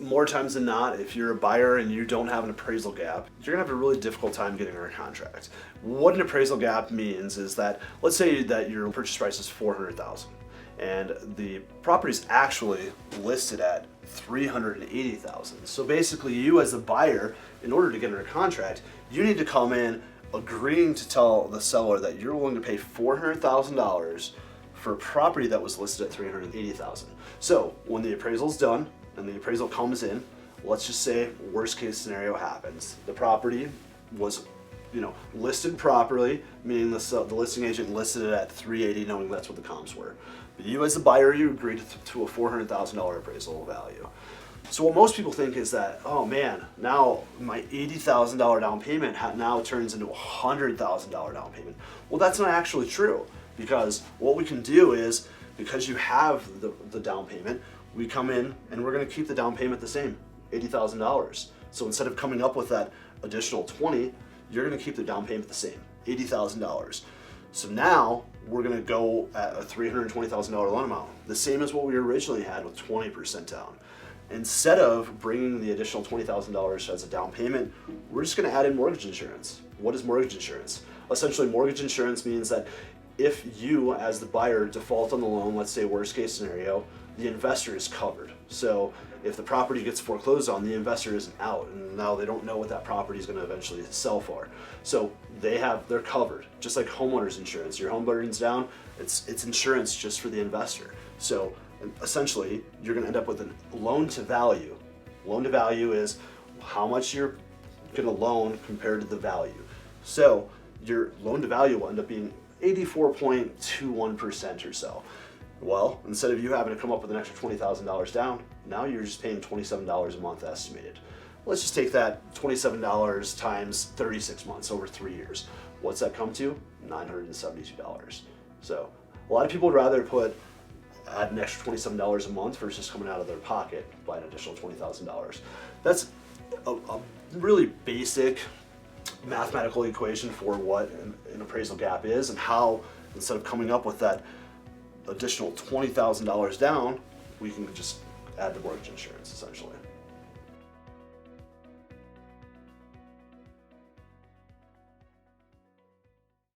more times than not, if you're a buyer and you don't have an appraisal gap, you're gonna have a really difficult time getting under contract. What an appraisal gap means is that, let's say that your purchase price is $400,000 and the property is actually listed at $380,000. So basically you as the buyer, in order to get under contract, you need to come in agreeing to tell the seller that you're willing to pay $400,000 for a property that was listed at $380,000. So when the appraisal's done and the appraisal comes in, let's just say worst case scenario happens. The property was, listed properly, meaning the listing agent listed it at $380,000, knowing that's what the comps were. But you as the buyer, you agreed to a $400,000 appraisal value. So what most people think is that, oh man, now my $80,000 down payment now turns into a $100,000 down payment. Well, that's not actually true, because what we can do is, because you have the down payment, we come in and we're going to keep the down payment the same, $80,000. So instead of coming up with that additional $20,000, you're going to keep the down payment the same, $80,000. So now we're going to go at a $320,000 loan amount, the same as what we originally had with 20% down. Instead of bringing the additional $20,000 as a down payment, we're just going to add in mortgage insurance. What is mortgage insurance? Essentially, mortgage insurance means that if you, as the buyer, default on the loan, let's say worst case scenario, the investor is covered. So if the property gets foreclosed on, the investor isn't out, and now they don't know what that property is going to eventually sell for. So they're covered, just like homeowners insurance. Your home burns down, it's insurance just for the investor. So essentially, you're going to end up with a loan to value. Loan to value is how much you're going to loan compared to the value. So your loan to value will end up being 84.21% or so. Well, instead of you having to come up with an extra $20,000 down, now you're just paying $27 a month estimated. Let's just take that $27 times 36 months over 3 years. What's that come to? $972. So a lot of people would rather add an extra $27 a month versus coming out of their pocket by an additional $20,000. That's a really basic mathematical equation for what an appraisal gap is, and how, instead of coming up with that additional $20,000 down, we can just add the mortgage insurance essentially.